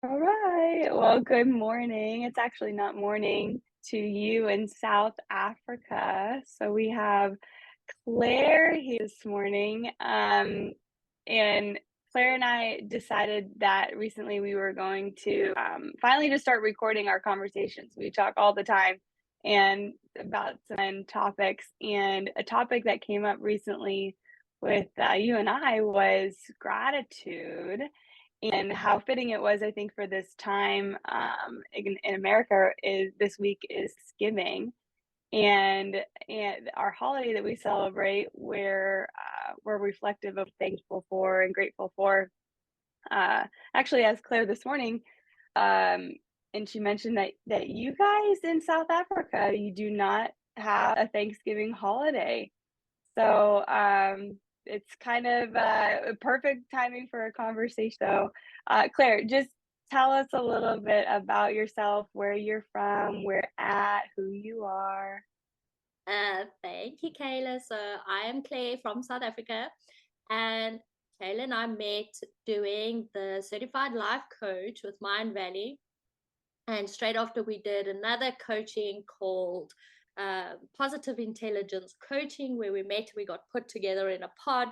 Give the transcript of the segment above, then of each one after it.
All right. Well, good morning. It's actually not morning to you in South Africa. So we have Claire here this morning. And Claire and I decided that recently we were going to finally just start recording our conversations. We talk all the time and about some topics. And a topic that came up recently with you and I was gratitude and how fitting it was, I think, for this time in America is this week is Thanksgiving, and and our holiday that we celebrate, where we're reflective of thankful for and grateful for. Uh, Actually, as Claire this morning, um, and she mentioned that you guys in South Africa, you do not have a Thanksgiving holiday. So, it's kind of, perfect timing for a conversation. So, Claire, just tell us a little bit about yourself, where you're from, where at, who you are. Thank you, Kayla. So I am Claire from South Africa, and Kayla and I met doing the certified life coach with Mind Valley. And straight after, we did another coaching called Positive Intelligence Coaching, where we got put together in a pod.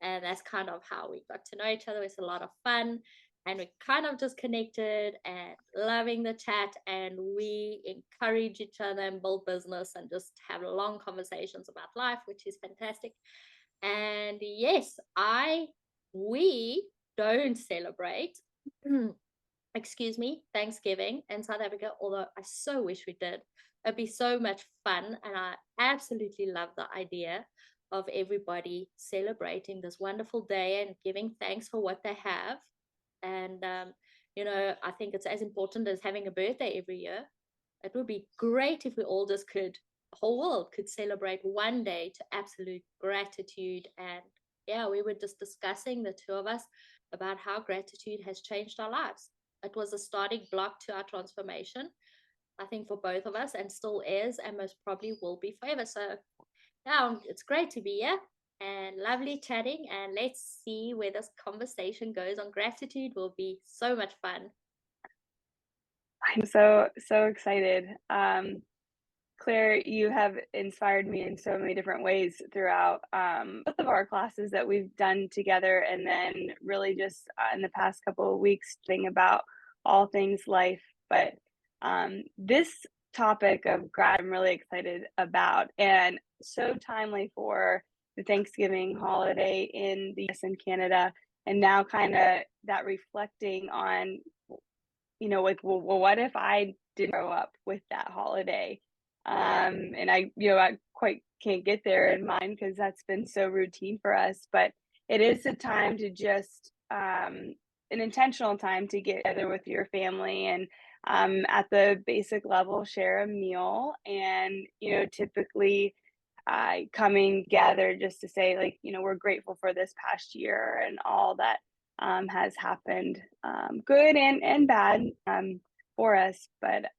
And that's kind of how we got to know each other. It's a lot of fun. And we kind of just connected and loving the chat. And we encourage each other and build business and just have long conversations about life, which is fantastic. And yes, we don't celebrate excuse me, Thanksgiving in South Africa, although I so wish we did. It'd be so much fun. And I absolutely love the idea of everybody celebrating this wonderful day and giving thanks for what they have. And, I think it's as important as having a birthday every year. It would be great if we all just could, the whole world could celebrate one day to absolute gratitude. And yeah, we were just discussing, the two of us, about how gratitude has changed our lives. It was a starting block to our transformation, I think, for both of us, and still is, and most probably will be forever. So, yeah, it's great to be here and lovely chatting. And let's see where this conversation goes on gratitude. Will be so much fun. I'm so excited. Claire, you have inspired me in so many different ways throughout both of our classes that we've done together, and then really just in the past couple of weeks, thinking about all things life. But this topic of gratitude, I'm really excited about, and so timely for the Thanksgiving holiday in the US and Canada, and now kind of that reflecting on, like, well, what if I didn't grow up with that holiday? And I quite can't get there in mind because that's been so routine for us. But it is a time to just an intentional time to get together with your family and at the basic level share a meal and typically coming together just to say, like, we're grateful for this past year and all that has happened, good and bad, for us. But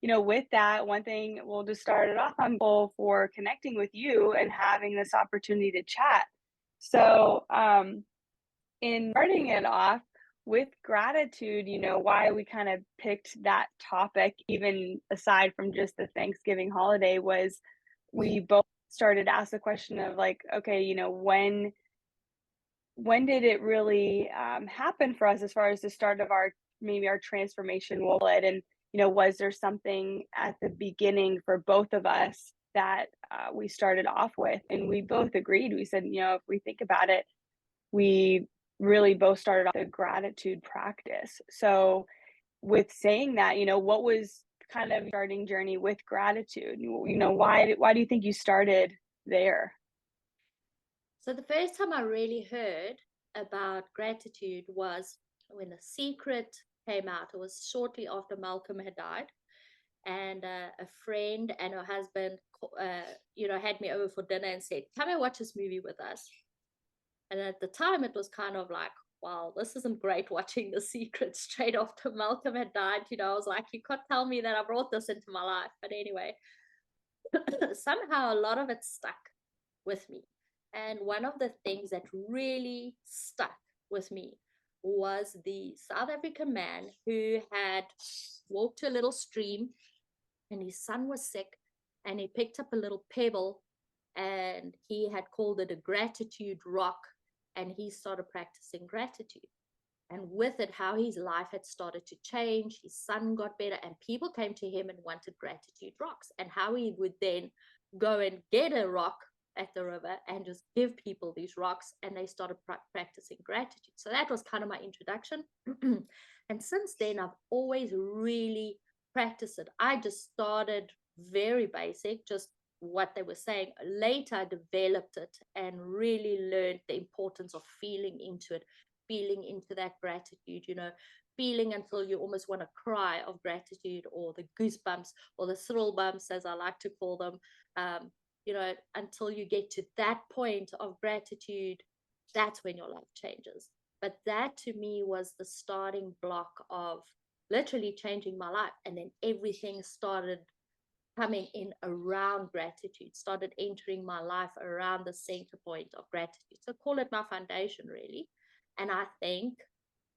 with that, one thing we'll just start it off. I'm grateful for connecting with you and having this opportunity to chat. So, in starting it off with gratitude, why we kind of picked that topic, even aside from just the Thanksgiving holiday, was we both started to ask the question of, like, okay, when did it really happen for us as far as the start of our maybe our transformation wallet, and was there something at the beginning for both of us that we started off with, and we both agreed. We said, if we think about it, we really both started off a gratitude practice. So with saying that, what was kind of your starting journey with gratitude? Why do you think you started there? So the first time I really heard about gratitude was when The Secret came out. It was shortly after Malcolm had died, and a friend and her husband, had me over for dinner and said, "Come and watch this movie with us." And at the time, it was kind of like, "Wow, this isn't great." Watching The Secret straight after Malcolm had died, I was like, "You can't tell me that I brought this into my life." But anyway, somehow a lot of it stuck with me. And one of the things that really stuck with me was the South African man who had walked to a little stream and his son was sick, and he picked up a little pebble and he had called it a gratitude rock, and he started practicing gratitude. And with it, how his life had started to change, his son got better, and people came to him and wanted gratitude rocks, and how he would then go and get a rock at the river and just give people these rocks, and they started practicing gratitude. So that was kind of my introduction. And since then, I've always really practiced it. I just started very basic, just what they were saying. Later, I developed it and really learned the importance of feeling into it, feeling into that gratitude, feeling until you almost want to cry of gratitude, or the goosebumps, or the thrill bumps, as I like to call them, until you get to that point of gratitude. That's when your life changes. But that to me was the starting block of literally changing my life. And then everything started coming in around gratitude, started entering my life around the center point of gratitude. So call it my foundation, really. And I think,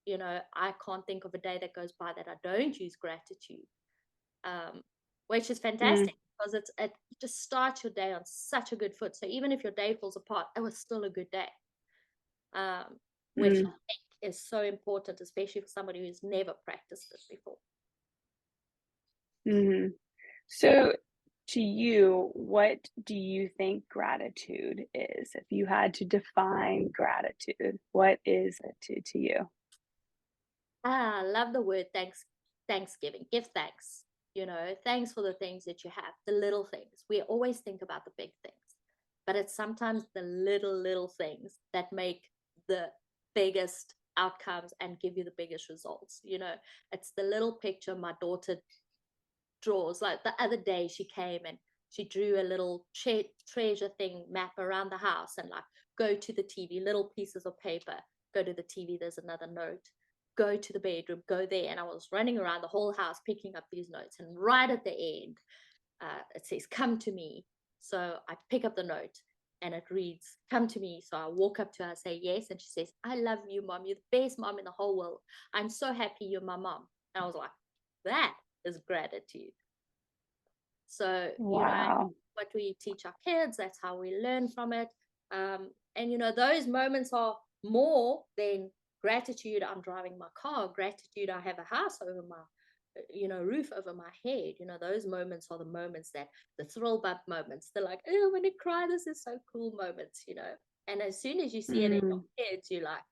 I can't think of a day that goes by that I don't use gratitude, which is Mm, fantastic, because it just starts your day on such a good foot. So even if your day falls apart, it was still a good day, which I mm, think is so important, especially for somebody who's never practiced this before. mhm. So, to you, what do you think gratitude is? If you had to define gratitude, what is it to you? I love the word Thanksgiving. Give thanks. Thanks for the things that you have, the little things. We always think about the big things, but it's sometimes the little things that make the biggest outcomes and give you the biggest results. It's the little picture my daughter draws. Like the other day, she came and she drew a little treasure thing map around the house, and like, go to the TV, little pieces of paper, go to the TV, there's another note, go to the bedroom, go there. And I was running around the whole house picking up these notes. And right at the end, it says, come to me. So I pick up the note and it reads, come to me. So I walk up to her, say yes. And she says, I love you, mom. You're the best mom in the whole world. I'm so happy you're my mom. And I was like, that is gratitude. So, Wow. what we teach our kids, that's how we learn from it. And, those moments are more than gratitude. I'm driving my car, gratitude. I have a house over my, roof over my head. Those moments are the moments that the thrill bump moments. They're like, oh, when I cry, this is so cool moments. And as soon as you see it in Mm, your kids, you're like,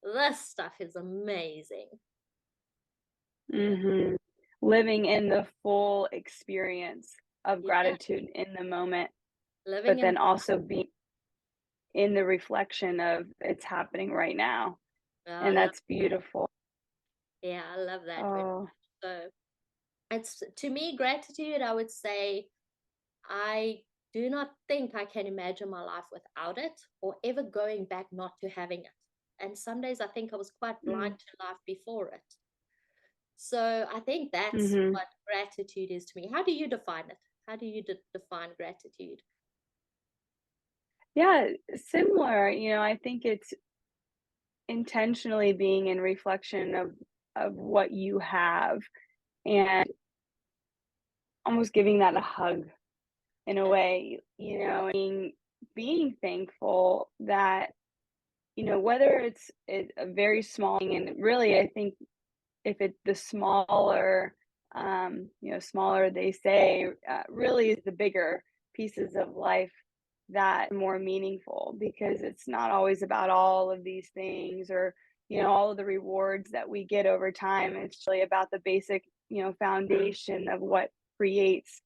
this stuff is amazing. mhm. Living in the full experience of Yeah. gratitude in the moment, Living but in, then also being in the reflection of it's happening right now, I and love that's that. beautiful. Yeah, I love that very Oh, much. So, it's to me, gratitude, I would say, I do not think I can imagine my life without it, or ever going back not to having it. And some days I think I was quite blind mm, to life before it. So I think that's mhm. what gratitude is to me. How do you define it? How do you define gratitude? Yeah, similar, I think it's intentionally being in reflection of what you have and almost giving that a hug in a Yeah, way, being thankful that, whether it's a very small thing, and really I think if it the smaller, smaller they say, really is the bigger pieces of life that are more meaningful because it's not always about all of these things or, all of the rewards that we get over time. It's really about the basic, foundation of what creates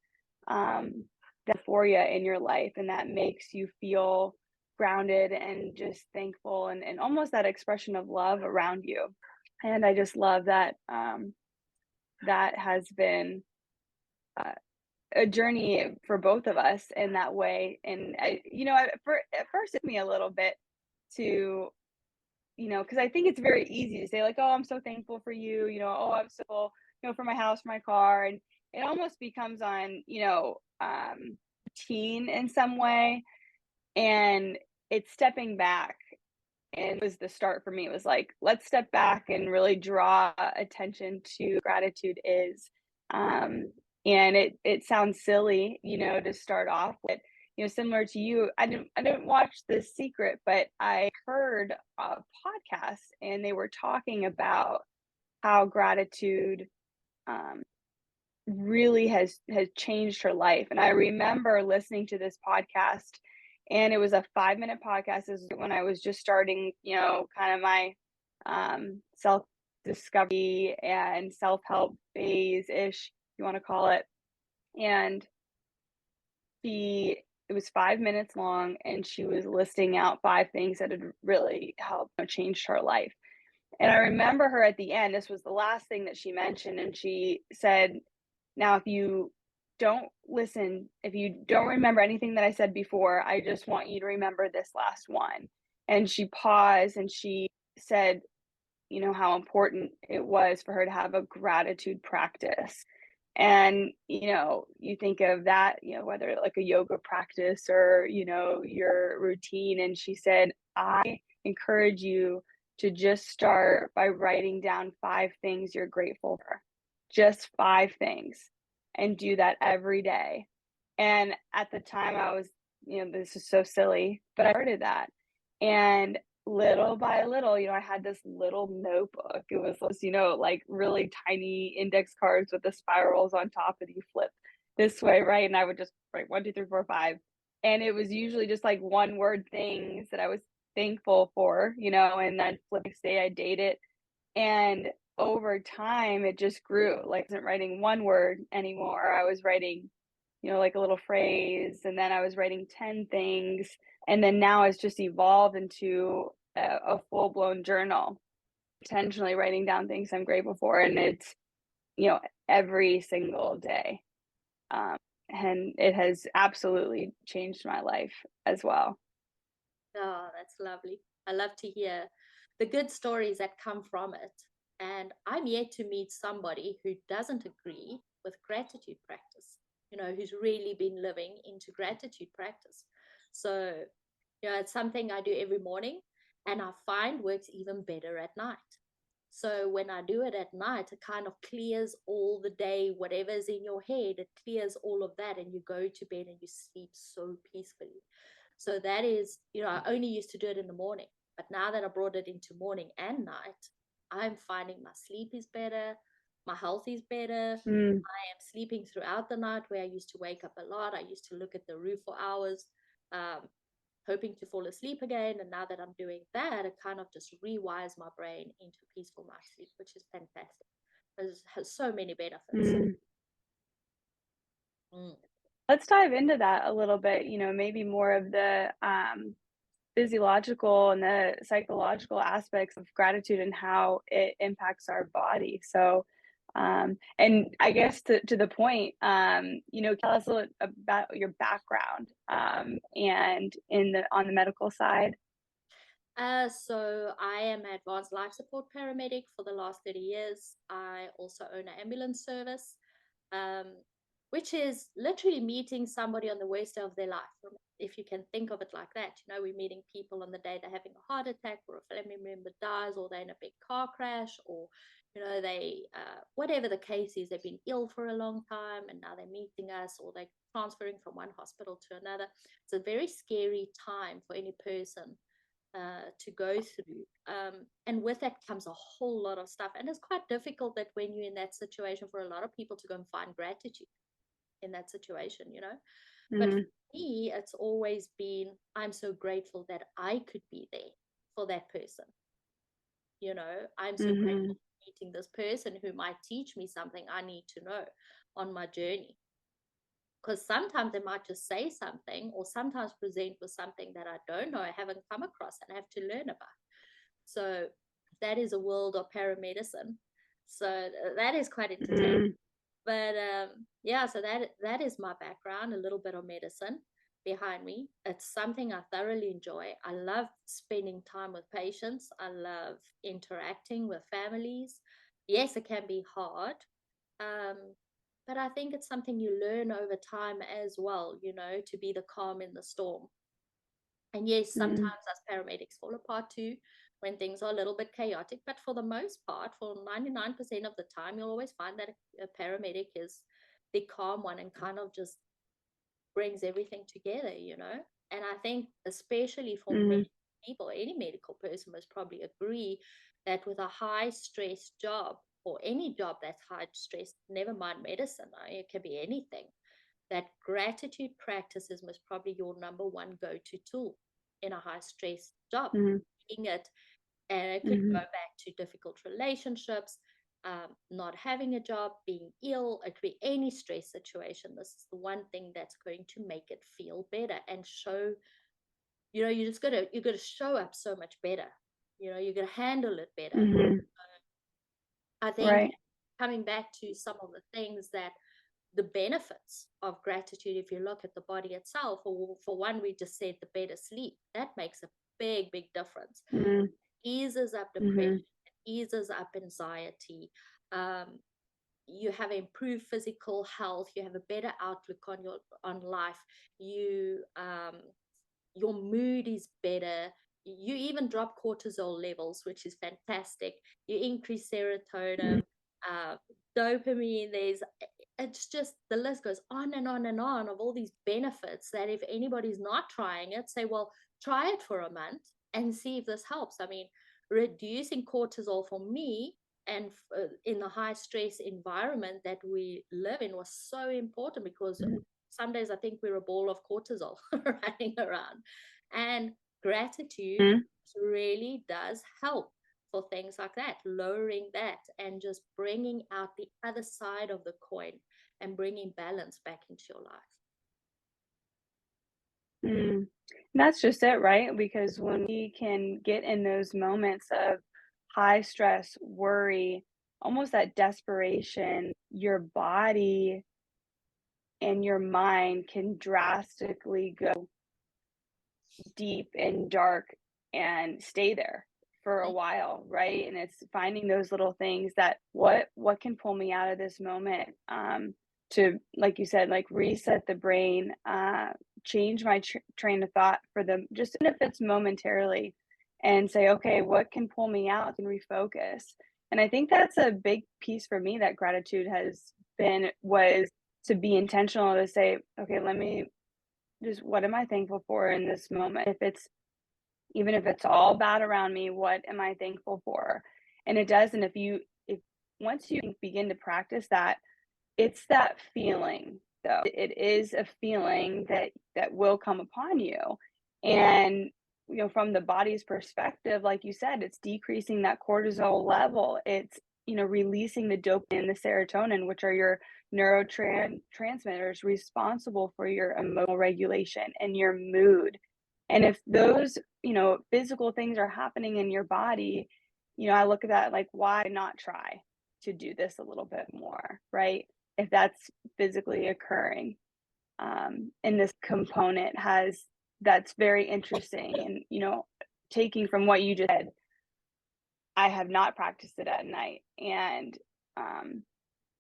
that for you in your life and that makes you feel grounded and just thankful and almost that expression of love around you. And I just love that that has been uh, a journey for both of us in that way. And at first it took me a little bit to, because I think it's very easy to say like, oh, I'm so thankful for you, oh, I'm so, for my house, for my car, and it almost becomes on, routine in some way, and it's stepping back and it was the start for me. It was like, let's step back and really draw attention to gratitude is. Um, and it sounds silly, to start off with, similar to you. I didn't watch The Secret, but I heard a podcast and they were talking about how gratitude um, really has changed her life. And I remember listening to this podcast, and it was a 5-minute podcast. This is when I was just starting, kind of my self discovery and self help phase ish, you want to call it. And she it was 5 minutes long, and she was listing out 5 things that had really helped, changed her life. And I remember her at the end, this was the last thing that she mentioned, and she said, now, if you don't remember anything that I said before, I just want you to remember this last one. And she paused and she said, how important it was for her to have a gratitude practice. And, you think of that, whether like a yoga practice or, your routine. And she said, I encourage you to just start by writing down 5 things you're grateful for, just 5 things, and do that every day. And at the time, I was, this is so silly, but I started that. And little by little, I had this little notebook. It was those, like really tiny index cards with the spirals on top, and you flip this way, right? And I would just write 1, 2, 3, 4, 5. And it was usually just like one word things that I was thankful for, and then flip next day I date it. And over time, it just grew. Like, I wasn't writing one word anymore. I was writing, like a little phrase, and then I was writing 10 things. And then now it's just evolved into a full blown journal, intentionally writing down things I'm grateful for. And it's, you know, every single day. Um, and it has absolutely changed my life as well. Oh, that's lovely. I love to hear the good stories that come from it. And I'm yet to meet somebody who doesn't agree with gratitude practice, who's really been living into gratitude practice. So, it's something I do every morning, and I find works even better at night. So when I do it at night, it kind of clears all the day, whatever's in your head, it clears all of that, and you go to bed and you sleep so peacefully. So that is, I only used to do it in the morning, but now that I brought it into morning and night, I'm finding my sleep is better, my health is better. Mm, I am sleeping throughout the night where I used to wake up a lot. I used to look at the roof for hours, um, hoping to fall asleep again. And now that I'm doing that, it kind of just rewires my brain into peaceful night sleep, which is fantastic. It has so many benefits. mm. Mm. Let's dive into that a little bit, maybe more of the physiological and the psychological aspects of gratitude and how it impacts our body. So, and I guess to the point, tell us a little about your background, and on the medical side. So I am an advanced life support paramedic for the last 30 years. I also own an ambulance service, um, which is literally meeting somebody on the worst day of their life. If you can think of it like that, we're meeting people on the day they're having a heart attack, or a family member dies, or they're in a big car crash, or they whatever the case is, they've been ill for a long time and now they're meeting us, or they're transferring from one hospital to another. It's a very scary time for any person to go through. And with that comes a whole lot of stuff. And it's quite difficult that when you're in that situation for a lot of people to go and find gratitude in that situation. But for Mm, me, it's always been, I'm so grateful that I could be there for that person. I'm so grateful mhm, for meeting this person who might teach me something I need to know on my journey. Because sometimes they might just say something, or sometimes present with something that I don't know, I haven't come across, and I have to learn about. So that is a world of paramedicine. So that is quite entertaining. mm, But yeah, so that is my background, a little bit of medicine behind me. It's something I thoroughly enjoy. I love spending time with patients. I love interacting with families. Yes, it can be hard, um, but I think it's something you learn over time as well, to be the calm in the storm. And yes, Mm, sometimes us paramedics fall apart too when things are a little bit chaotic. But for the most part, for 99% of the time, you'll always find that a paramedic is the calm one and kind of just brings everything together, you know? And I think, especially for mhm, many people, any medical person must probably agree that with a high stress job, or any job that's high stress, never mind medicine, it can be anything, that gratitude practices most probably your number one go-to tool in a high stress job. mhm, Being it, and it could go mhm, back to difficult relationships, not having a job, being ill. It could be any stress situation. This is the one thing that's going to make it feel better and show. You gotta show up so much better. You're gonna handle it better. mhm. I think Right. coming back to some of the things that the benefits of gratitude, if you look at the body itself, or for one, we just said the better sleep, that makes a big, big difference. Mhm, Eases up depression, mhm, eases up anxiety. Um, you have improved physical health. You have a better outlook on life. Your mood is better. You even drop cortisol levels, which is fantastic. You increase mhm, serotonin, uh, dopamine. It's just the list goes on and on and on of all these benefits that if anybody's not trying it, say, well, try it for a month and see if this helps. I mean, reducing cortisol for me and in the high stress environment that we live in was so important because mhm, some days I think we're a ball of cortisol running around. And gratitude mhm. really does help for things like that, lowering that and just bringing out the other side of the coin and bringing balance back into your life. Mm. That's just it, right? Because when we can get in those moments of high stress, worry, almost that desperation, your body and your mind can drastically go deep and dark and stay there for a Mm. while, right? And it's finding those little things that what can pull me out of this moment, to, like you said, like reset the brain, change my train of thought for them, just even if it's momentarily, and say, okay, what can pull me out and refocus. And I think that's a big piece for me that gratitude has been was to be intentional to say, okay, let me just what am I thankful for in this moment? If it's even if it's all bad around me, what am I thankful for? And it does. And if once you begin to practice that, it's that feeling though. It is a feeling that will come upon you. And from the body's perspective, like you said, it's decreasing that cortisol level. It's releasing the dopamine and the serotonin, which are your neurotransmitters responsible for your emotional regulation and your mood. And if those, physical things are happening in your body, I look at that like, why not try to do this a little bit more, right? If that's physically occurring. And this component has that's very interesting. And, taking from what you just said, I have not practiced it at night. And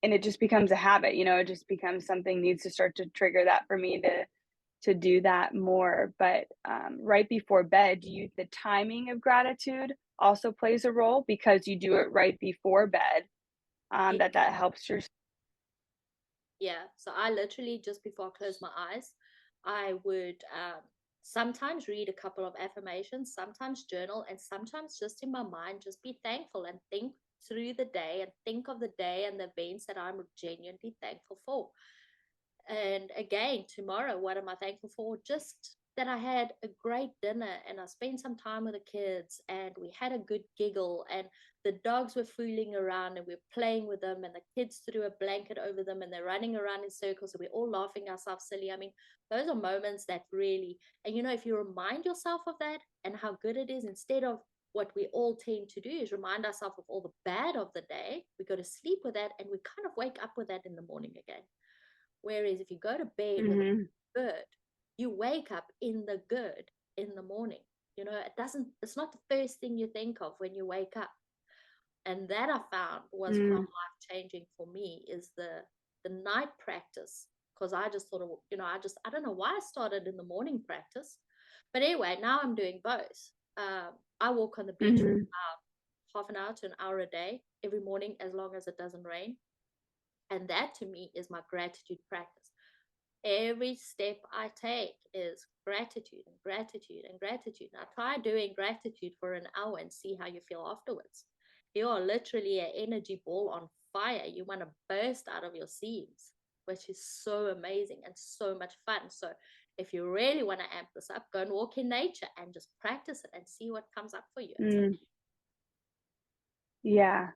it just becomes a habit, it just becomes something needs to start to trigger that for me to do that more. But right before bed, do you the timing of gratitude also plays a role because you do it right before bed, that helps your Yeah. So I literally, just before I close my eyes, I would sometimes read a couple of affirmations, sometimes journal, and sometimes just in my mind, just be thankful and think through the day and think of the day and the events that I'm genuinely thankful for. And again, tomorrow, what am I thankful for? Just that I had a great dinner and I spent some time with the kids and we had a good giggle and the dogs were fooling around and we are playing with them and the kids threw a blanket over them and they're running around in circles and we're all laughing ourselves silly. I mean, those are moments that really, and if you remind yourself of that and how good it is, instead of what we all tend to do is remind ourselves of all the bad of the day, we go to sleep with that and we kind of wake up with that in the morning again. Whereas if you go to bed with Mhm, good, you wake up in the good in the morning. It's not the first thing you think of when you wake up. And that I found was quite mm, life changing for me is the night practice. Because I just thought of, I don't know why I started in the morning practice, But anyway, now I'm doing both. I walk on the beach for Mhm. about half an hour to an hour a day every morning, as long as it doesn't rain. And that to me is my gratitude practice. Every step I take is gratitude and gratitude and gratitude. Now try doing gratitude for an hour and see how you feel afterwards. You are literally an energy ball on fire. You want to burst out of your seams, which is so amazing and so much fun. So if you really want to amp this up, go and walk in nature and just practice it and see what comes up for you. It's Mm, yeah.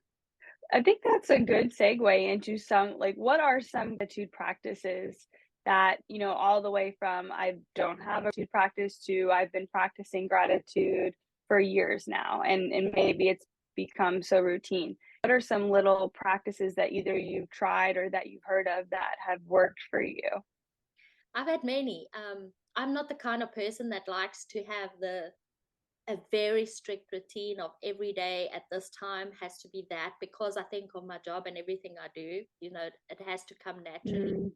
I think that's a good segue into some like, what are some gratitude practices that, all the way from I don't have a gratitude practice to I've been practicing gratitude for years now, and maybe it's become so routine. What are some little practices that either you've tried or that you've heard of that have worked for you? I've had many. I'm not the kind of person that likes to have the a very strict routine of every day at this time has to be that, because I think of my job and everything I do, it has to come naturally Mm,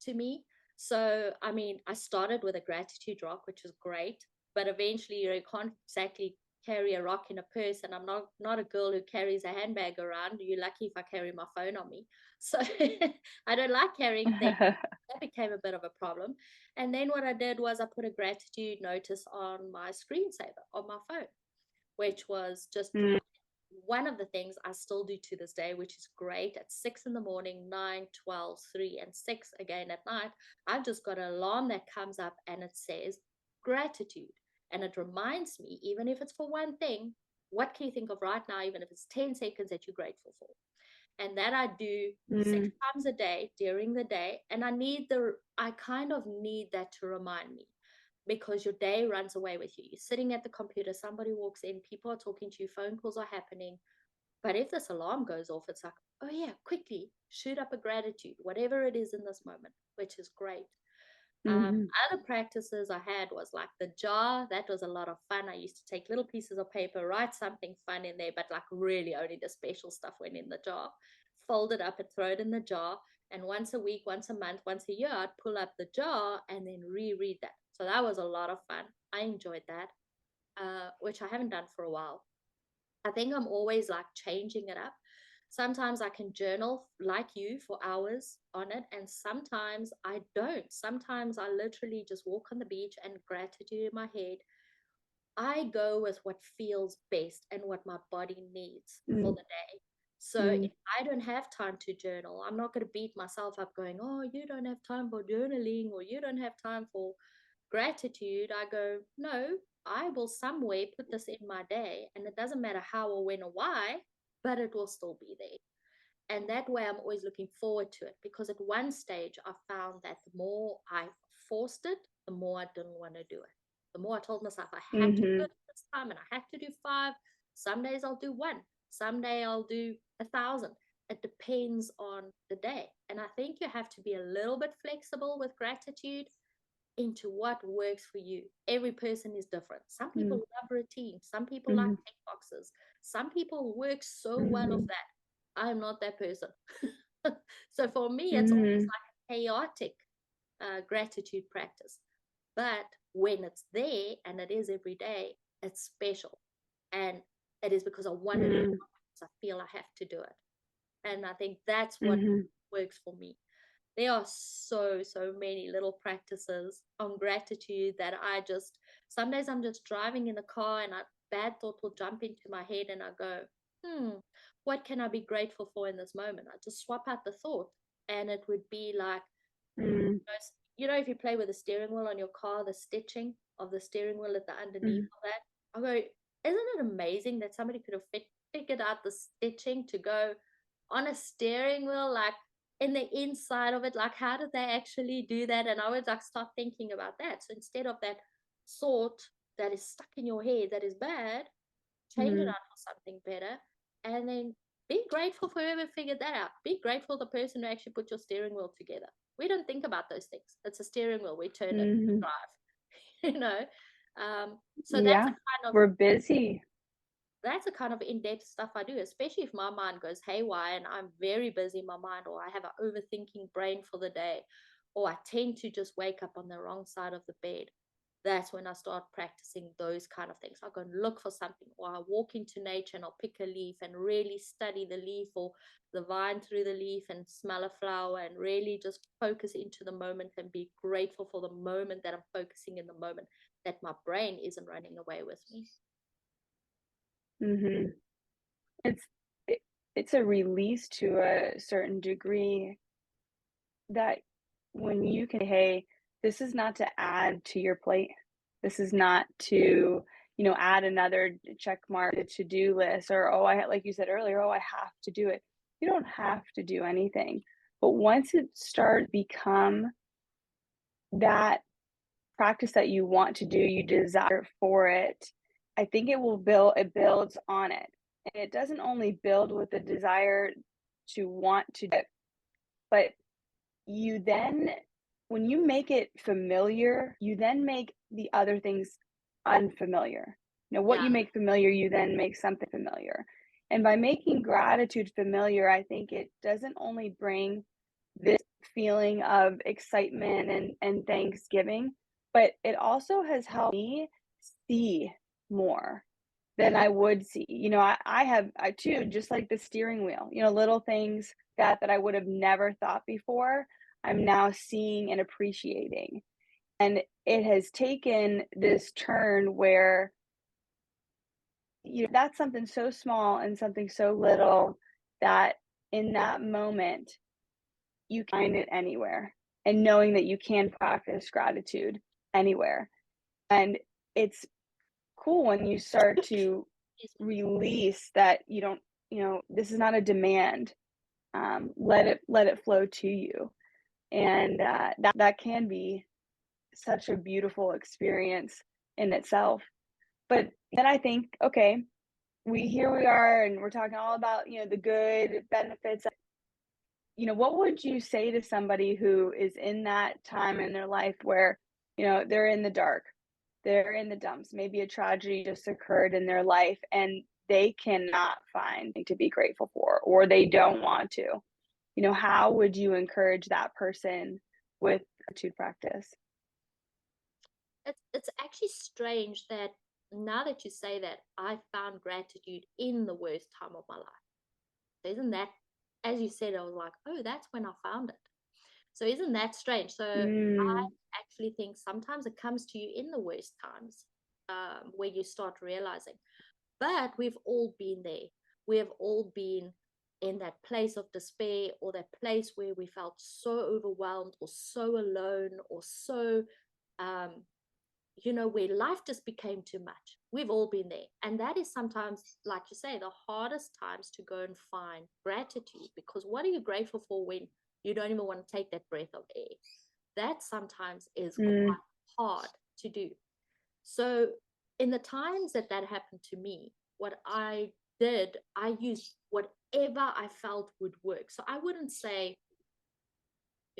to me. So, I mean, I started with a gratitude rock, which was great, but eventually you can't exactly carry a rock in a purse, and I'm not a girl who carries a handbag around. You're lucky if I carry my phone on me. So I don't like carrying things. That became a bit of a problem. And then what I did was I put a gratitude notice on my screensaver on my phone, which was just mm, one of the things I still do to this day, which is great. At 6 in the morning, 9, 12, 3, and 6 again at night, I've just got an alarm that comes up and it says gratitude. And it reminds me, even if it's for one thing, what can you think of right now, even if it's 10 seconds that you're grateful for? And that I do six mm, times a day during the day. And I kind of need that to remind me, because your day runs away with you. You're sitting at the computer, somebody walks in, people are talking to you, phone calls are happening. But if this alarm goes off, it's like, oh yeah, quickly shoot up a gratitude, whatever it is in this moment, which is great. mhm, Other practices I had was like the jar. That was a lot of fun. I used to take little pieces of paper, write something fun in there, but like really only the special stuff went in the jar. Fold it up and throw it in the jar. And once a week, once a month, once a year, I'd pull up the jar and then reread that. So that was a lot of fun. I enjoyed that, which I haven't done for a while. I think I'm always like changing it up. Sometimes I can journal like you for hours on it, and sometimes I don't. Sometimes I literally just walk on the beach and gratitude in my head. I go with what feels best and what my body needs for mm, the day. So mm, if I don't have time to journal, I'm not going to beat myself up going, oh, you don't have time for journaling or you don't have time for gratitude. I go, no, I will some way put this in my day. And it doesn't matter how or when or why, but it will still be there. And that way, I'm always looking forward to it, because at one stage, I found that the more I forced it, the more I didn't want to do it. The more I told myself I had to do mhm, it this time and I had to do five. Some days I'll do one, someday I'll do 1,000. It depends on the day. And I think you have to be a little bit flexible with gratitude into what works for you. Every person is different. Some people mm, love routine, some people like mhm, tick boxes, some people work so well of mhm, that. I'm not that person. So for me, it's almost mhm, like a chaotic gratitude practice. But when it's there and it is every day, it's special. And it is because I want to do it, mm, because I feel I have to do it. And I think that's what mhm, works for me. There are so many little practices on gratitude that I just, some days I'm just driving in the car and a bad thought will jump into my head and I go, what can I be grateful for in this moment? I just swap out the thought, and it would be like, mm, if you play with the steering wheel on your car, the stitching of the steering wheel at the underneath mhm, of that, I go, isn't it amazing that somebody could have figured out the stitching to go on a steering wheel, like in the inside of it? Like, how did they actually do that? And I would like start thinking about that. So instead of that thought that is stuck in your head that is bad, change it mhm, out for something better. And then be grateful for whoever figured that out. Be grateful the person who actually put your steering wheel together. We don't think about those things. It's a steering wheel. We turn it, we mhm. drive, you know. So Yeah, we're busy. that's a kind of in-depth stuff I do, especially if my mind goes haywire and I'm very busy in my mind, or I have an overthinking brain for the day, or I tend to just wake up on the wrong side of the bed. that's when I start practicing those kind of things. I'll go and look for something, or I walk into nature and I'll pick a leaf and really study the leaf or the vine through the leaf and smell a flower and really just focus into the moment and be grateful for the moment that I'm focusing in the moment, that my brain isn't running away with me. Mhm. It's it, it's a release to a certain degree that when you can, hey, this is not to add to your plate. This is not to, add another check mark to to-do list or, oh, like you said earlier, oh, I have to do it. You don't have to do anything. But once it starts become that practice that you want to do, you desire for it, I think it builds on it. And it doesn't only build with the desire to want to do it, but you then when you make it familiar, you then make the other things unfamiliar. What Yeah, you make familiar, you then make something familiar. And by making gratitude familiar, I think it doesn't only bring this feeling of excitement and thanksgiving, but it also has helped me see more than I would see. I too, just like the steering wheel, little things that I would have never thought before, I'm now seeing and appreciating. And it has taken this turn where, that's something so small and something so little that in that moment you can find it anywhere. And knowing that you can practice gratitude anywhere. And it's cool when you start to release that you don't, this is not a demand. Let it flow to you, and that can be such a beautiful experience in itself. But then I think, okay, here we are, and we're talking all about the good benefits. What would you say to somebody who is in that time in their life where they're in the dark, they're in the dumps, maybe a tragedy just occurred in their life, and they cannot find to be grateful for, or they don't want to? How would you encourage that person with gratitude practice? it's actually strange that now that you say that, I found gratitude in the worst time of my life. So isn't that, as you said, I was like, oh, that's when I found it. So isn't that strange? So I Mm, actually think sometimes it comes to you in the worst times, where you start realizing. But we've all been there. We have all been in that place of despair, or that place where we felt so overwhelmed or so alone or so, um, where life just became too much. We've all been there. And that is sometimes, like you say, the hardest times to go and find gratitude, because what are you grateful for when you don't even want to take that breath of air? That sometimes is mm, quite hard to do. So, in the times that happened to me, what I did, I used whatever I felt would work. So, I wouldn't say,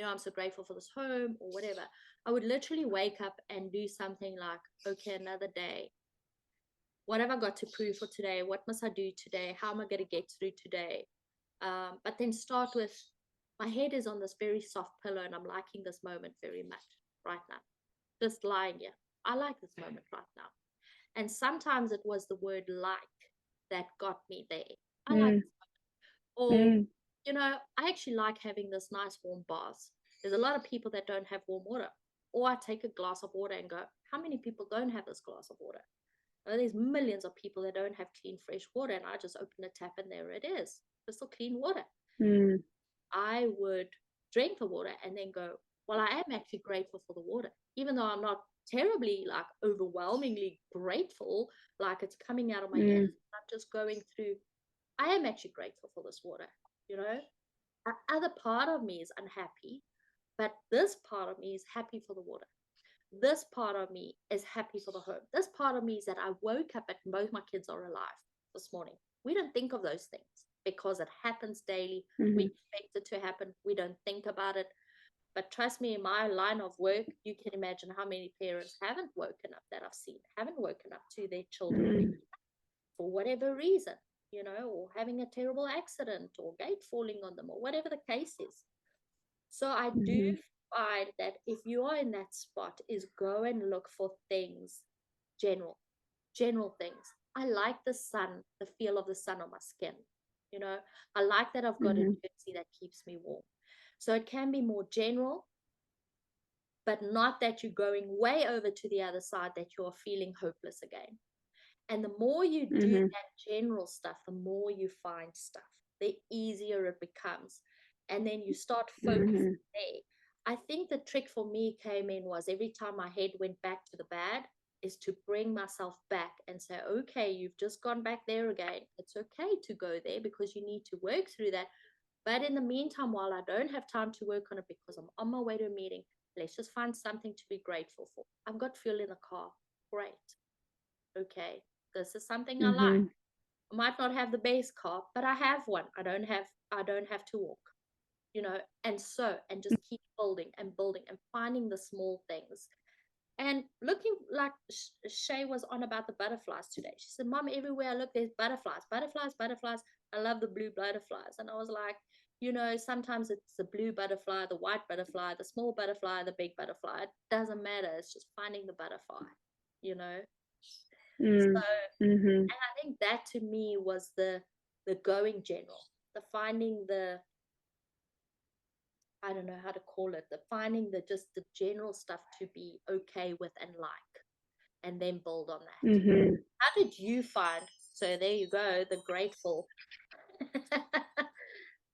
I'm so grateful for this home or whatever. I would literally wake up and do something like, okay, another day. What have I got to prove for today? What must I do today? How am I going to get through today? But then start with, my head is on this very soft pillow and I'm liking this moment very much right now. Just lying here. I like this moment right now. And sometimes it was the word like that got me there. I like, mm, or, mm, I actually like having this nice warm bath. There's a lot of people that don't have warm water. Or I take a glass of water and go, how many people don't have this glass of water? Well, there's millions of people that don't have clean, fresh water. And I just open the tap and there it is. Crystal clean water. mm, I would drink the water and then go, well, I am actually grateful for the water, even though I'm not terribly like overwhelmingly grateful, like it's coming out of my mm, ears. I'm just going through, I am actually grateful for this water, you know. The other part of me is unhappy, but this part of me is happy for the water. This part of me is happy for the home. This part of me is that I woke up and both my kids are alive this morning. We don't think of those things because it happens daily. We mhm, expect it to happen. We don't think about it. But trust me, in my line of work, you can imagine how many parents haven't woken up, that I've seen, haven't woken up to their children mm, for whatever reason, or having a terrible accident or gate falling on them or whatever the case is. So I do mhm, find that if you are in that spot, is go and look for things, general, general things. I like the sun, the feel of the sun on my skin. You know, I like that I've got a Mhm. jersey that keeps me warm. So it can be more general, but not that you're going way over to the other side that you're feeling hopeless again. And the more you do Mhm. that general stuff, the more you find stuff, the easier it becomes. And then you start focusing Mhm. there. I think the trick for me came in was every time my head went back to the bad, is to bring myself back and say, okay, you've just gone back there again. It's okay to go there because you need to work through that. But in the meantime, while I don't have time to work on it because I'm on my way to a meeting, let's just find something to be grateful for. I've got fuel in the car. Great. Okay. This is something I like. Mhm. I might not have the base car, but I have one. I don't have to walk, and just keep building and building and finding the small things. And looking like Shay was on about the butterflies today. She said, Mom, everywhere I look, there's butterflies, butterflies, butterflies. I love the blue butterflies. And I was like, sometimes it's the blue butterfly, the white butterfly, the small butterfly, the big butterfly. It doesn't matter. It's just finding the butterfly, you know? So, Mm. Mhm. and I think that to me was the going general, the finding the, I don't know how to call it, the finding the just the general stuff to be okay with and like, and then build on that. Mhm. How did you find? So there you go, the grateful, the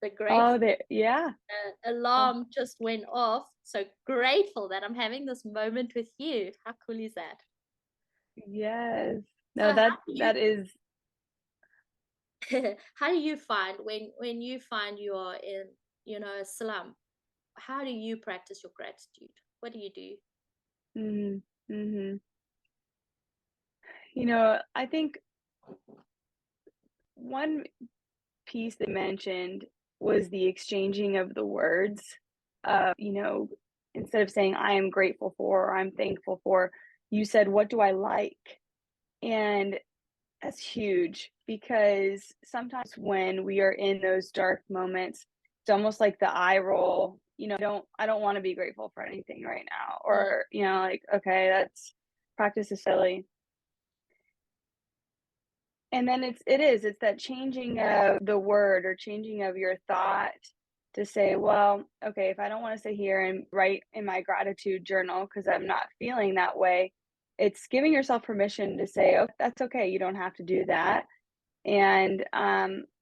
Oh, grateful yeah. Oh, alarm just went off. So grateful that I'm having this moment with you. How cool is that? yes. So No, that is how do you find when you find you are in a slump? How do you practice your gratitude? What do you do? mhm. Mhm. I think one piece they mentioned was the exchanging of the words of, instead of saying, I am grateful for, or I'm thankful for, you said, what do I like? And that's huge because sometimes when we are in those dark moments, it's almost like the eye roll, I don't want to be grateful for anything right now. Mm, Or, like, okay, that's practice is silly. And then it's that changing of the word or changing of your thought to say, well, okay, if I don't want to sit here and write in my gratitude journal because I'm not feeling that way, it's giving yourself permission to say, oh, that's okay. You don't have to do that. And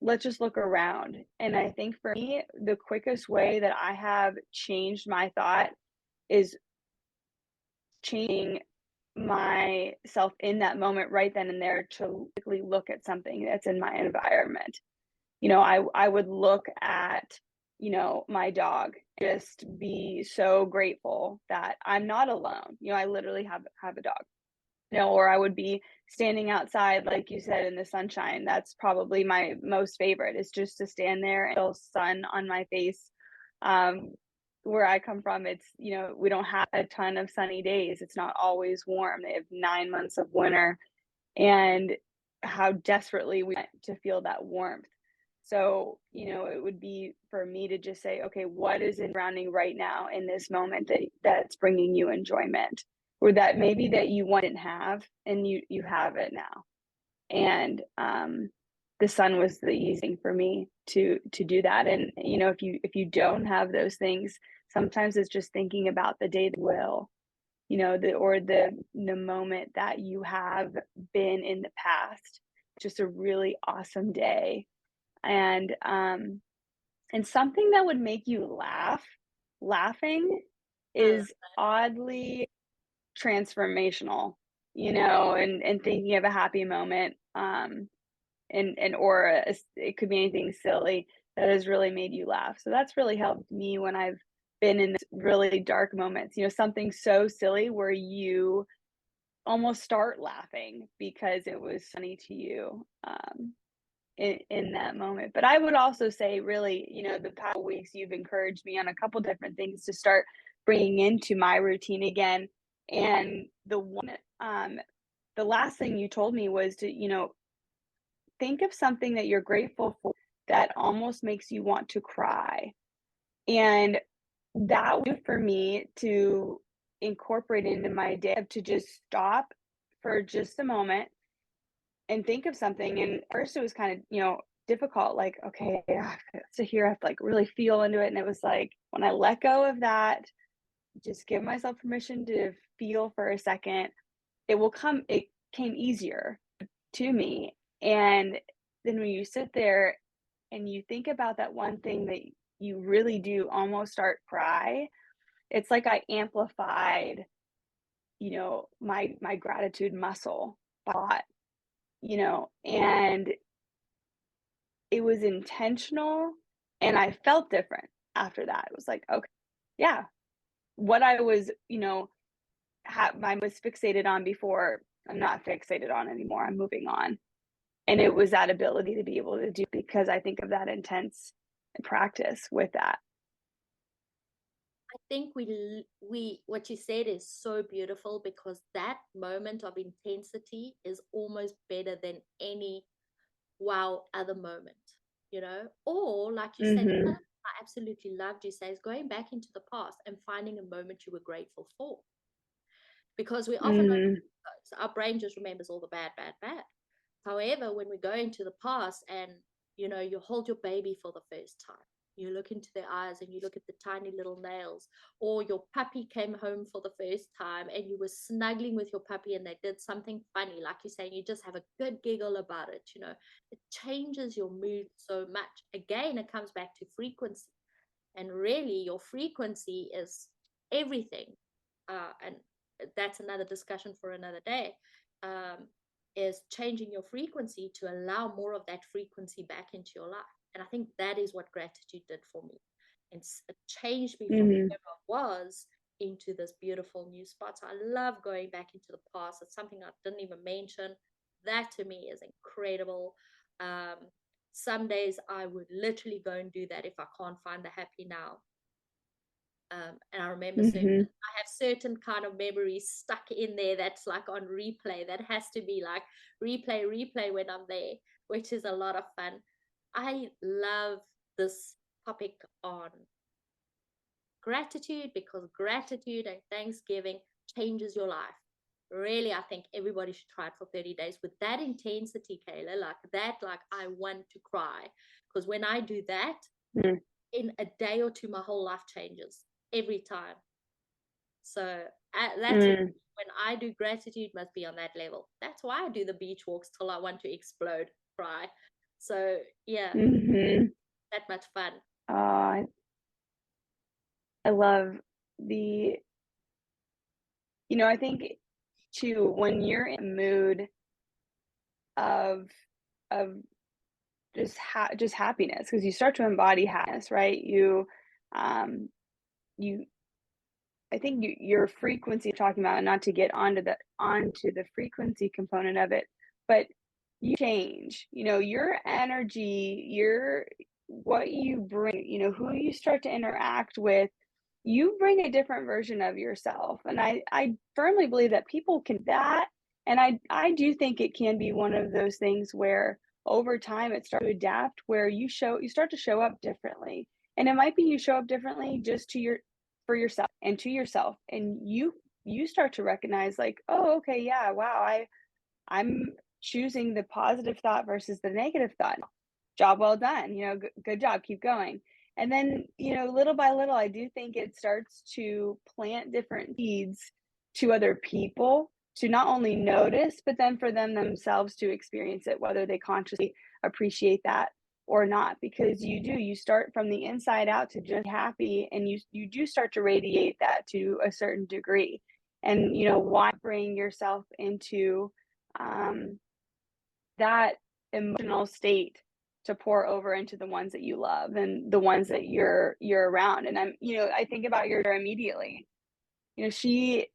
let's just look around. And I think for me, the quickest way that I have changed my thought is changing myself in that moment right then and there to quickly look at something that's in my environment. I would look at, my dog, just be so grateful that I'm not alone. I literally have a dog. Or I would be standing outside, like you said, in the sunshine. That's probably my most favorite is just to stand there and feel sun on my face. Um, where I come from, we don't have a ton of sunny days. It's not always warm. They have 9 months of winter, and how desperately we want to feel that warmth. So, it would be for me to just say, okay, what is surrounding right now in this moment that's bringing you enjoyment, or that maybe that you wouldn't have, and you have it now. And the sun was the easy thing for me to do that. And if you don't have those things, sometimes it's just thinking about the day that will, the moment that you have been in the past. Just a really awesome day. And something that would make you laugh. Laughing I love is oddly transformational, and thinking of a happy moment, or it could be anything silly that has really made you laugh. So that's really helped me when I've been in this really dark moments, something so silly where you almost start laughing because it was funny to you, in that moment. But I would also say, really, the past weeks you've encouraged me on a couple different things to start bringing into my routine again. And the last thing you told me was to, think of something that you're grateful for that almost makes you want to cry. And that way for me to incorporate into my day, to just stop for just a moment and think of something. And at first it was kind of, difficult, like, okay, so here I have to like really feel into it. And it was like when I let go of that, just give myself permission to feel for a second, it came easier to me. And then when you sit there and you think about that one thing that you really do almost start cry, it's like I amplified, my gratitude muscle a lot, and it was intentional and I felt different after that. It was like, okay, yeah, what I was, I was fixated on before, I'm not fixated on anymore. I'm moving on. And it was that ability to be able to do, because I think of that intense practice with that. I think we what you said is so beautiful because that moment of intensity is almost better than any wow other moment, or like you said, Mhm. I absolutely loved you say is going back into the past and finding a moment you were grateful for, because we often don't Mhm. so our brain just remembers all the bad, bad, bad. However, when we go into the past and you hold your baby for the first time, you look into their eyes and you look at the tiny little nails, or your puppy came home for the first time and you were snuggling with your puppy and they did something funny, like you say, and you just have a good giggle about it, it changes your mood so much. Again, it comes back to frequency, and really your frequency is everything. And that's another discussion for another day. um, is changing your frequency to allow more of that frequency back into your life. And I think that is what gratitude did for me. It changed me from Mhm. where I was into this beautiful new spot. So I love going back into the past. It's something I didn't even mention. That to me is incredible. um, some days I would literally go and do that if I can't find the happy now. And I remember Mhm. I have certain kind of memories stuck in there that's like on replay. That has to be like replay, replay when I'm there, which is a lot of fun. I love this topic on gratitude because gratitude and Thanksgiving changes your life. Really, I think everybody should try it for 30 days with that intensity, Kayla, like that, like I want to cry. Because when I do that, Mhm. in a day or two, my whole life changes every time. So that's it. Mm. When I do gratitude, must be on that level. That's why I do the beach walks till I want to explode, cry. So yeah, Mhm. that much fun. I love the I think too, when you're in a mood of of just happiness, because you start to embody happiness, right? Um, you I think your frequency you're talking about, and not to get onto the frequency component of it, but you change. Your energy, your what you bring, who you start to interact with, you bring a different version of yourself. And I firmly believe that people can that. And I do think it can be one of those things where over time it starts to adapt, where you start to show up differently. And it might be you show up differently just to your for yourself and to yourself. And you start to recognize, like, oh, okay, yeah, wow, I'm choosing the positive thought versus the negative thought. Job well done, good job, keep going. And then, little by little, I do think it starts to plant different seeds to other people to not only notice, but then for them themselves to experience it, whether they consciously appreciate that or not. Because you start from the inside out to just happy, and you do start to radiate that to a certain degree. And, why bring yourself into um, that emotional state to pour over into the ones that you love and the ones that you're around. And I think about your daughter immediately. She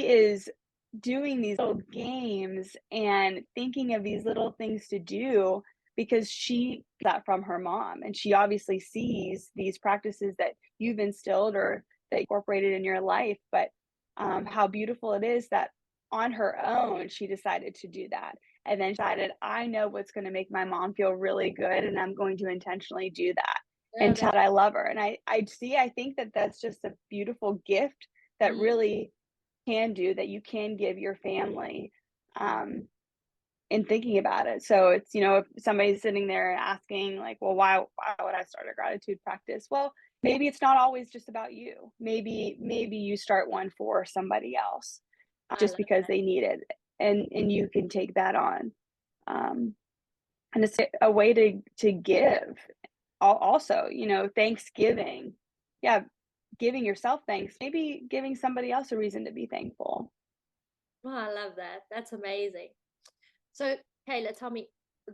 is doing these little games and thinking of these little things to do because she got that from her mom, and she obviously sees these practices that you've instilled or that you incorporated in your life. But how beautiful it is that on her own she decided to do that, and then decided, I know what's going to make my mom feel really good, and I'm going to intentionally do that. Yeah, and tell that, her I love her. And I think that that's just a beautiful gift that mm, really can do that you can give your family, in thinking about it. So it's, if somebody's sitting there and asking like, well, why would I start a gratitude practice? Well, maybe it's not always just about you. Maybe you start one for somebody else, I just love because that. they need it, and you can take that on. Um, and it's a way to give. Also, Thanksgiving. Yeah, giving yourself thanks, maybe giving somebody else a reason to be thankful. Oh, I love that. That's amazing. So, Kayla, tell me,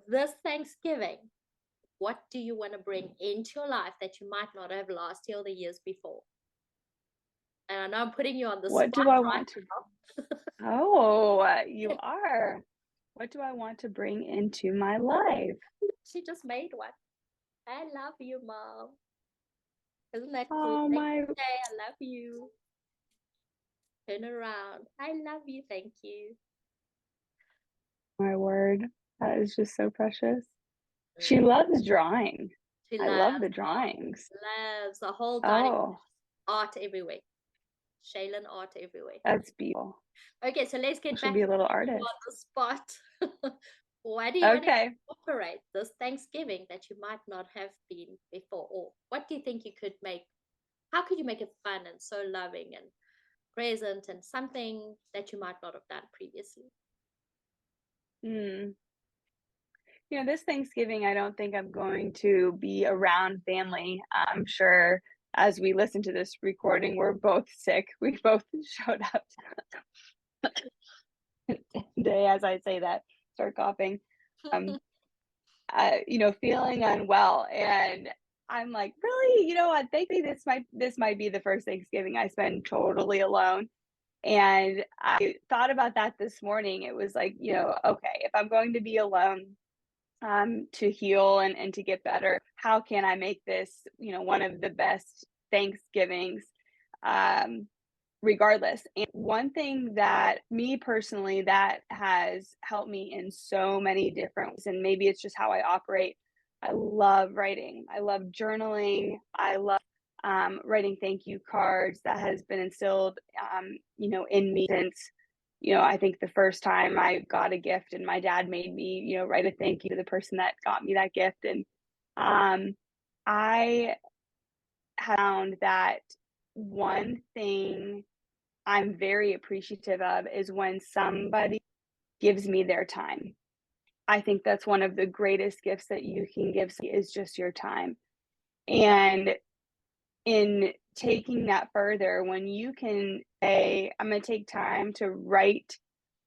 this Thanksgiving, what do you want to bring into your life that you might not have last year or the years before? And I know I'm putting you on the What spot do I right want to now. Oh, you are. What do I want to bring into my life? She just made one. I love you, Mom. Isn't that cool? Oh, Thank my you, Jay. I love you. Turn around. I love you. Thank you. my word. That is just so precious. She Mm. loves drawing. She I love loves the art, drawings. loves the whole dining room, Oh, art everywhere. Shaylin art everywhere. that's beautiful. Okay, so let's get She'll back be to a little putting you on artist. the spot. Why do you want to Okay. incorporate this Thanksgiving that you might not have been before? Or what do you think you could make? How could you make it fun and so loving and present and something that you might not have done previously? Hmm. This Thanksgiving, I don't think I'm going to be around family. I'm sure as we listen to this recording, we're both sick. We both showed up today as I say that, start coughing. Um, feeling unwell, and I'm like, really, I think this might be the first Thanksgiving I spend totally alone. And I thought about that this morning. It was like, okay, if I'm going to be alone, to heal and to get better, how can I make this, one of the best Thanksgivings? Um, Regardless. And one thing that me personally that has helped me in so many different ways, and maybe it's just how I operate. I love writing. I love journaling. I love writing thank you cards. That has been instilled, in me since, I think the first time I got a gift and my dad made me, write a thank you to the person that got me that gift. And um, I found that one thing I'm very appreciative of is when somebody gives me their time. I think that's one of the greatest gifts that you can give is just your time. And in taking that further, when you can say, I'm going to take time to write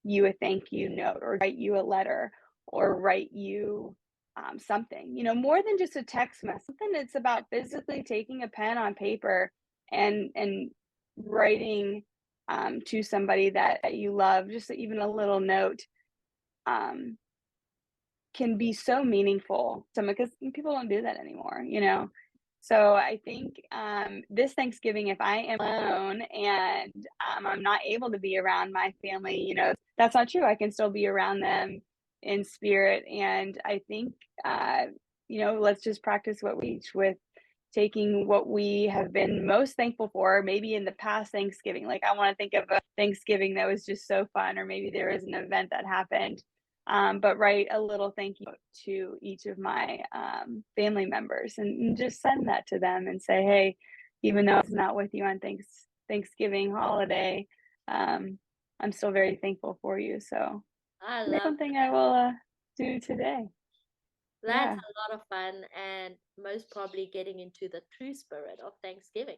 you a thank you note or write you a letter or write you something, more than just a text message, something that's about physically taking a pen on paper and writing to somebody that you love, just even a little note, um, can be so meaningful to me because people don't do that anymore. So I think this Thanksgiving, if I am alone and I'm not able to be around my family, that's not true. I can still be around them in spirit. And I think, let's just practice what we each with taking what we have been most thankful for, maybe in the past Thanksgiving. Like I want to think of a Thanksgiving that was just so fun, or maybe there was an event that happened. But write a little thank you to each of my family members and just send that to them and say, hey, even though it's not with you on Thanksgiving holiday, I'm still very thankful for you. So I that's love something I that. will do today. That's Yeah. a lot of fun and most probably getting into the true spirit of Thanksgiving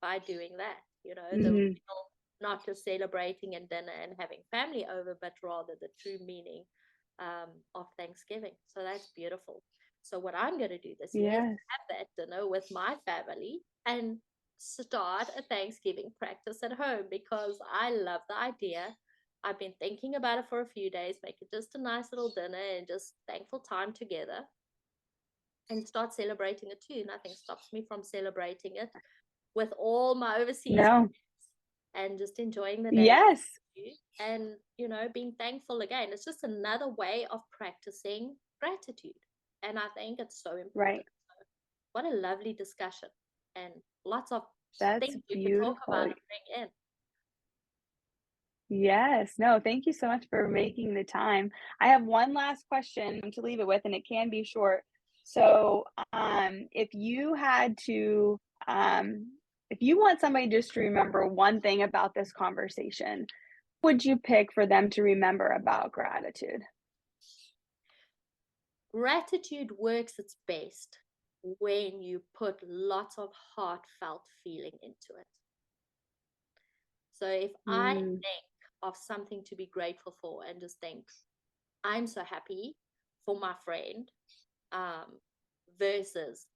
by doing that, the Hmm. real, not just celebrating and dinner and having family over, but rather the true meaning of Thanksgiving. So that's beautiful. So what I'm going to do this year is Yes. have that dinner with my family and start a Thanksgiving practice at home because I love the idea. I've been thinking about it for a few days, make it just a nice little dinner and just thankful time together and start celebrating it too. Nothing stops me from celebrating it with all my overseas No. and just enjoying the day Yes. and, being thankful again. It's just another way of practicing gratitude. And I think it's so important. Right. what a lovely discussion, and lots of That's things we could talk beautiful. about and bring in. Yes. No, thank you so much for making the time. I have one last question to leave it with, and it can be short. So, if you had to, if you want somebody just to remember one thing about this conversation, would you pick for them to remember about gratitude? Gratitude works its best when you put lots of heartfelt feeling into it. So if I Mm, think of something to be grateful for and just think, I'm so happy for my friend, um, versus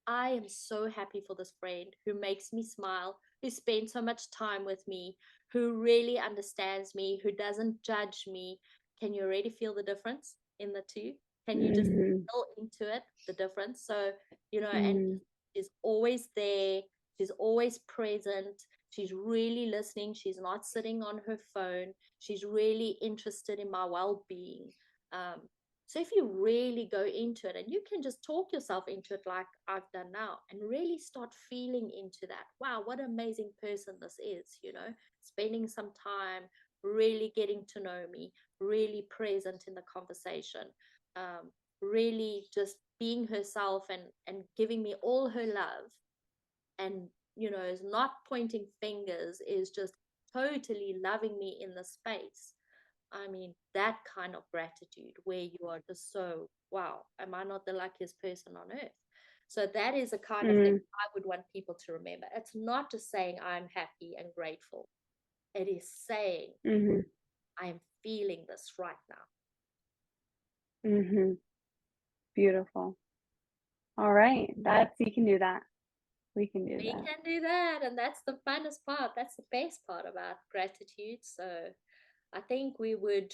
I am so happy for this friend who makes me smile, who spends so much time with me, who really understands me, who doesn't judge me. Can you already feel the difference in the two? Can you just mhm, feel into it, the difference? So, and mm, she's always there, she's always present, she's really listening, she's not sitting on her phone, she's really interested in my well being. Um, so if you really go into it and you can just talk yourself into it like I've done now and really start feeling into that. Wow, what an amazing person this is, spending some time really getting to know me, really present in the conversation, um, really just being herself and giving me all her love, and is not pointing fingers, is just totally loving me in the space. I mean, that kind of gratitude where you are just so, wow, am I not the luckiest person on earth? So that is a kind of thing mm, I would want people to remember. It's not just saying I'm happy and grateful. It is saying mhm, I am feeling this right now. mhm. Beautiful. All right. That's you can do that. We can do We that. can do that. And that's the funnest part. That's the best part about gratitude. So I think we would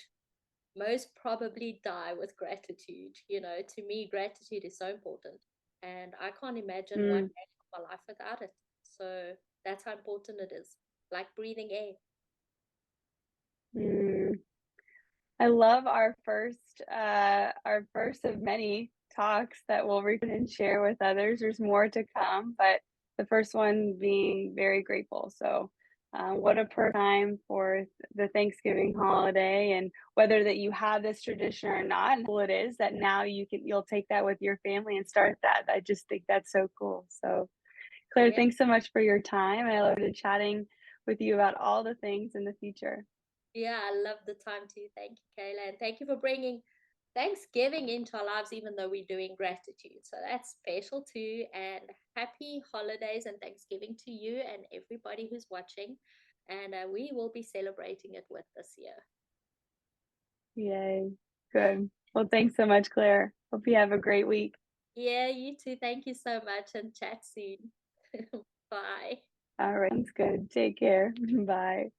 most probably die with gratitude. To me, gratitude is so important. And I can't imagine one Mm, day of my life without it. So that's how important it is. Like breathing air. mm. I love our first of many talks that we'll record and share with others. There's more to come, but the first one being very grateful. So, what a perfect time for the Thanksgiving holiday, and whether that you have this tradition or not, and cool it is that now you'll take that with your family and start that. I just think that's so cool. So, Claire, Yeah. thanks so much for your time. I loved chatting with you about all the things in the future. Yeah, I love the time too. Thank you, Kayla. And thank you for bringing Thanksgiving into our lives, even though we're doing gratitude. So that's special too. And happy holidays and Thanksgiving to you and everybody who's watching. And we will be celebrating it with this year. Yay. Good. Well, thanks so much, Claire. Hope you have a great week. Yeah, you too. Thank you so much and chat soon. Bye. All right. Sounds good. Take care. Bye.